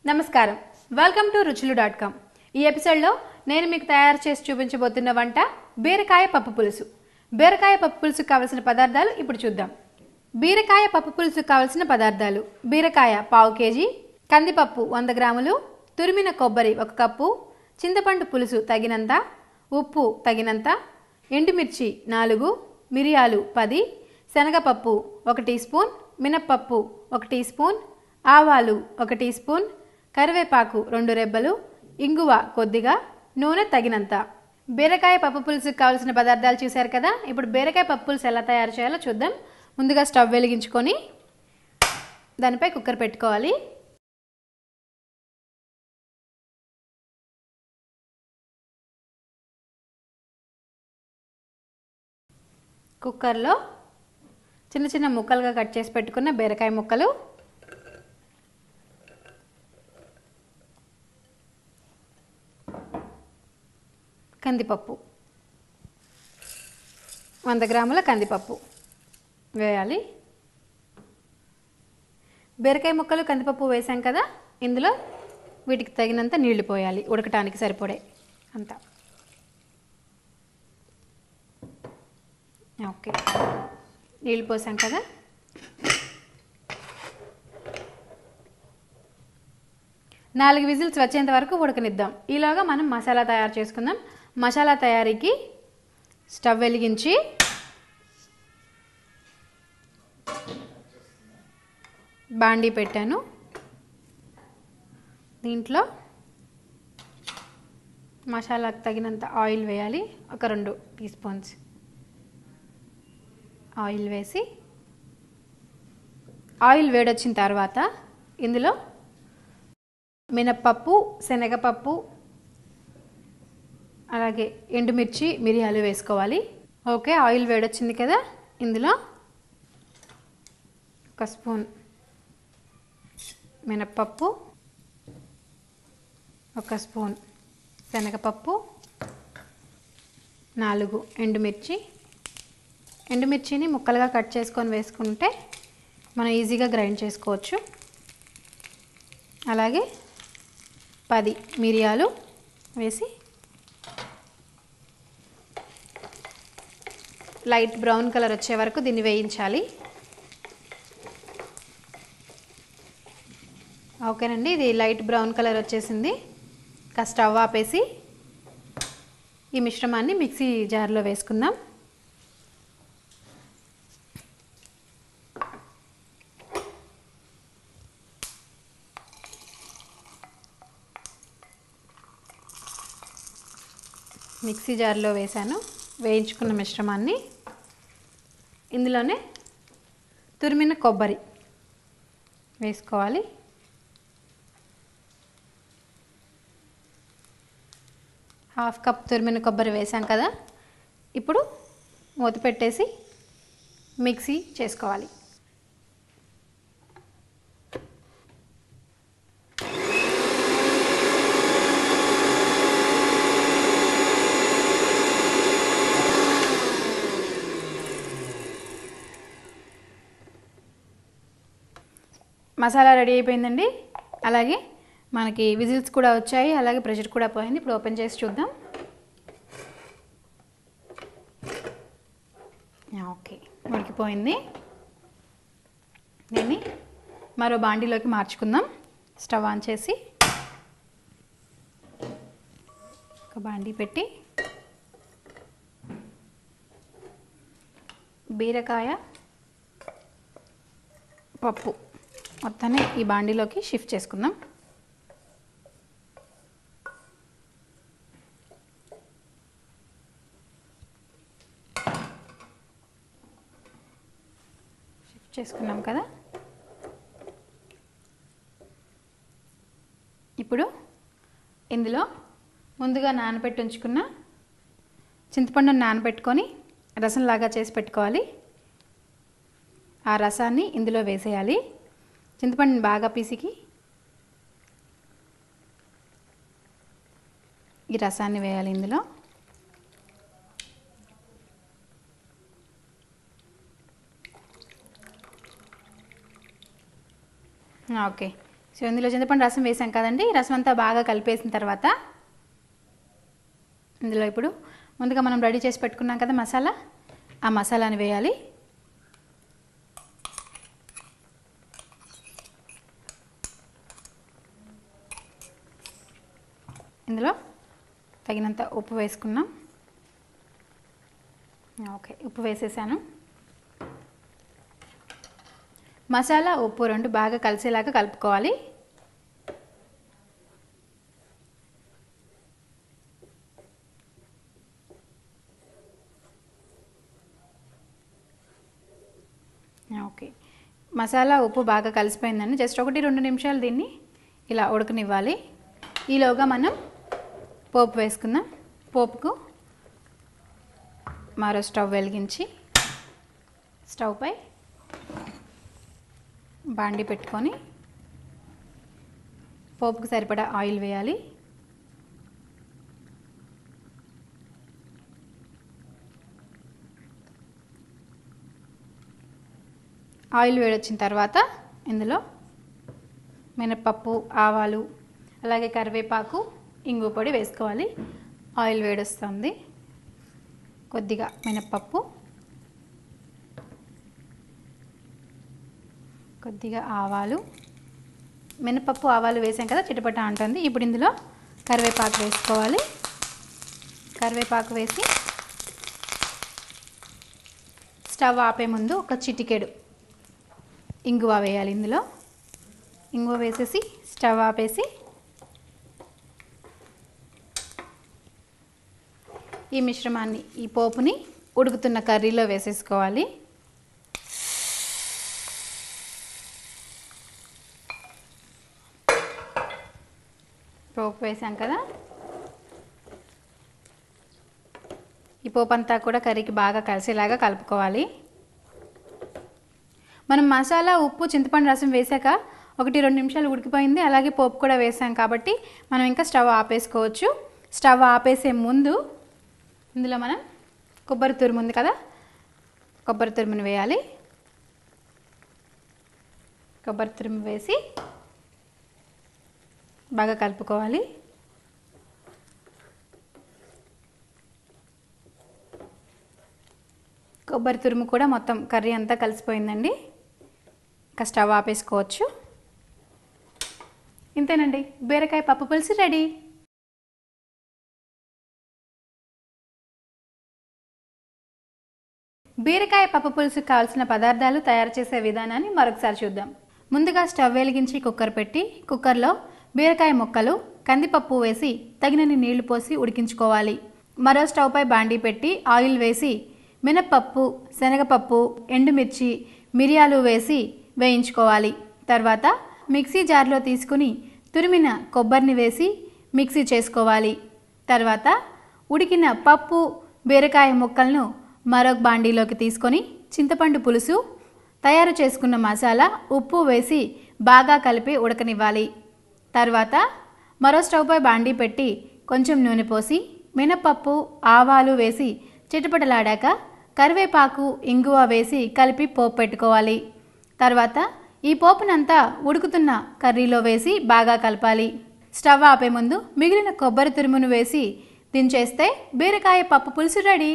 నమస్కారం welcome to ruchulu.com ఈ episode లో నేను మీకు తయారు చేసి చూపించబోతున్న వంట బీరకాయ పప్పు పులుసు. బీరకాయ పప్పు పులుసుకు కావాల్సిన పదార్థాలు ఇప్పుడు చూద్దాం. బీరకాయ పప్పు పులుసుకు కావాల్సిన పదార్థాలు: బీరకాయ 1/2 కేజీ, కందిపప్పు 100 గ్రాములు, తురిమిన కొబ్బరి 1 కప్పు, చింతపండు పులుసు తగినంత, ఉప్పు తగినంత, ఎండుమిర్చి 4, మిరియాలు 10, శనగపప్పు 1 టీ స్పూన్, మినప్పప్పు 1 టీ స్పూన్, ఆవాలు 1 టీ స్పూన్, కరివేపాకు 2 రెబ్బలు, ఇంగువ కొద్దిగా, నూనె తగినంత. బీరకాయ పప్పు పులుసుకు కావాల్సిన పదార్థాలు చూశారు కదా. ఇప్పుడు బీరకాయ పప్పు పులుసు ఎలా తయారు చేయాలో చూద్దాం. ముందుగా స్టవ్ వెలిగించుకొని దానిపై కుక్కర్ పెట్టుకోవాలి. కుక్కర్లో చిన్న చిన్న ముక్కలుగా కట్ చేసి పెట్టుకున్న బీరకాయ ముక్కలు, కందిపప్పు 100 గ్రాముల కందిపప్పు వేయాలి. బీరకాయ ముక్కలు కందిపప్పు వేసాం కదా, ఇందులో వీటికి తగినంత నీళ్లు పోయాలి, ఉడకటానికి సరిపడే అంతా. ఓకే, నీళ్ళు పోసాం కదా. నాలుగు విజిల్స్ వచ్చేంత వరకు ఉడకనిద్దాం. ఈలోగా మనం మసాలా తయారు చేసుకుందాం. మసాలా తయారీకి స్టవ్ వెలిగించి బాండీ పెట్టాను. దీంట్లో మసాలాకు తగినంత ఆయిల్ వేయాలి. ఒక 2 టీ స్పూన్స్ ఆయిల్ వేసి, ఆయిల్ వేడొచ్చిన తర్వాత ఇందులో మినప్పప్పు, శనగపప్పు, అలాగే ఎండుమిర్చి, మిరియాలు వేసుకోవాలి. ఓకే, ఆయిల్ వేడొచ్చింది కదా. ఇందులో 1 స్పూన్ మినప్పప్పు, 1 స్పూన్ శనగపప్పు, 4 ఎండుమిర్చి. ఎండుమిర్చిని ముక్కలుగా కట్ చేసుకొని వేసుకుంటే మనం ఈజీగా గ్రైండ్ చేసుకోవచ్చు. అలాగే 10 మిరియాలు వేసి లైట్ బ్రౌన్ కలర్ వచ్చే వరకు దీన్ని వేయించాలి. ఓకేనండి, ఇది లైట్ బ్రౌన్ కలర్ వచ్చేసింది. స్టవ్ ఆపేసి ఈ మిశ్రమాన్ని మిక్సీ జార్లో వేసుకుందాం. మిక్సీ జార్లో వేసాను వేయించుకున్న మిశ్రమాన్ని. ఇందులోనే తురిమిన కొబ్బరి వేసుకోవాలి. హాఫ్ కప్ తురిమిన కొబ్బరి వేసాం కదా. ఇప్పుడు మూత పెట్టేసి మిక్సీ చేసుకోవాలి. మసాలా రెడీ అయిపోయిందండి. అలాగే మనకి విజిల్స్ కూడా వచ్చాయి, అలాగే ప్రెషర్ కూడా పోయింది. ఇప్పుడు ఓపెన్ చేసి చూద్దాం. ఓకే, ఉడికిపోయింది. దీన్ని మరో బాండీలోకి మార్చుకుందాం. స్టవ్ ఆన్ చేసి ఒక బాండీ పెట్టి బీరకాయ పప్పు మొత్తాన్ని ఈ బాండీలోకి షిఫ్ట్ చేసుకుందాం. షిఫ్ట్ చేసుకున్నాం కదా. ఇప్పుడు ఇందులో ముందుగా నానబెట్టి ఉంచుకున్న చింతపండును నానబెట్టుకొని రసంలాగా చేసి పెట్టుకోవాలి. ఆ రసాన్ని ఇందులో వేసేయాలి. చింతపండుని బాగా పిసికి ఈ రసాన్ని వేయాలి ఇందులో. ఓకే, సో ఇందులో చింతపండు రసం వేసాం కదండి, రసం అంతా బాగా కలిపేసిన తర్వాత ఇందులో ఇప్పుడు ముందుగా మనం రెడీ చేసి పెట్టుకున్నాం కదా మసాలా, ఆ మసాలాని వేయాలి. ఇందులో తగినంత ఉప్పు వేసుకున్నాం. ఓకే, ఉప్పు వేసేసాను. మసాలా ఉప్పు రెండు బాగా కలిసేలాగా కలుపుకోవాలి. ఓకే, మసాలా ఉప్పు బాగా కలిసిపోయిందండి. జస్ట్ 1-2 నిమిషాలు దీన్ని ఇలా ఉడకనివ్వాలి. ఈలోగా మనం పోపు వేసుకుందాం. పోపుకు మరో స్టవ్ వెలిగించి స్టవ్ పై బాండి పెట్టుకొని పోపుకు సరిపడా ఆయిల్ వేయాలి. ఆయిల్ వేడొచ్చిన తర్వాత ఇందులో మినపప్పు, ఆవాలు, అలాగే కరివేపాకు, ఇంగు పొడి వేసుకోవాలి. ఆయిల్ వేడొస్తుంది. కొద్దిగా మినపప్పు, కొద్దిగా ఆవాలు, మినపప్పు ఆవాలు వేసాం కదా, చిటపట అంటుంది. ఇప్పుడు ఇందులో కరివేపాకు వేసుకోవాలి. కరివేపాకు వేసి స్టవ్ ఆపే ముందు ఒక చిటికెడు ఇంగువ వేయాలి. ఇందులో ఇంగువ వేసేసి స్టవ్ ఆపేసి ఈ మిశ్రమాన్ని, ఈ పోపుని ఉడుకుతున్న కర్రీలో వేసేసుకోవాలి. పోపు వేసాం కదా, ఈ పోపు అంతా కూడా కర్రీకి బాగా కలిసేలాగా కలుపుకోవాలి. మనం మసాలా, ఉప్పు, చింతపండు రసం వేసాక 1-2 నిమిషాలు ఉడికిపోయింది. అలాగే పోపు కూడా వేసాం కాబట్టి మనం ఇంకా స్టవ్ ఆపేసుకోవచ్చు. స్టవ్ ఆపేసే ముందు ఇందులో మనం కొబ్బరి తురుము ఉంది కదా, కొబ్బరి తురుమును వేయాలి. కొబ్బరి తురుము వేసి బాగా కలుపుకోవాలి. కొబ్బరి తురుము కూడా మొత్తం కర్రీ అంతా కలిసిపోయిందండి. ఇంకా స్టవ్ ఆపేసుకోవచ్చు. ఇంతేనండి, బీరకాయ పప్పు పులుసు రెడీ. బీరకాయ పప్పు పులుసుకు కావాల్సిన పదార్థాలు, తయారు చేసే విధానాన్ని మరొకసారి చూద్దాం. ముందుగా స్టవ్ వెలిగించి కుక్కర్ పెట్టి కుక్కర్లో బీరకాయ ముక్కలు, కందిపప్పు వేసి తగినన్ని నీళ్లు పోసి ఉడికించుకోవాలి. మరో స్టవ్ పై బాండీ పెట్టి ఆయిల్ వేసి మినపప్పు, శనగపప్పు, ఎండుమిర్చి, మిరియాలు వేసి వేయించుకోవాలి. తర్వాత మిక్సీ జార్లో తీసుకుని తురిమిన కొబ్బరిని వేసి మిక్సీ చేసుకోవాలి. తర్వాత ఉడికిన పప్పు, బీరకాయ ముక్కలను మరొక బాండీలోకి తీసుకొని చింతపండు పులుసు, తయారు చేసుకున్న మసాలా, ఉప్పు వేసి బాగా కలిపి ఉడకనివ్వాలి. తర్వాత మరో స్టవ్ పై బాండీ పెట్టి కొంచెం నూనె పోసి మినపప్పు, ఆవాలు వేసి చిటపటలాడాక కరివేపాకు, ఇంగువ వేసి కలిపి పోపు పెట్టుకోవాలి. తర్వాత ఈ పోపునంతా ఉడుకుతున్న కర్రీలో వేసి బాగా కలపాలి. స్టవ్ ఆపే ముందు మిగిలిన కొబ్బరి తురుమును వేసి దించేస్తే బీరకాయ పప్పు పులుసు రెడీ.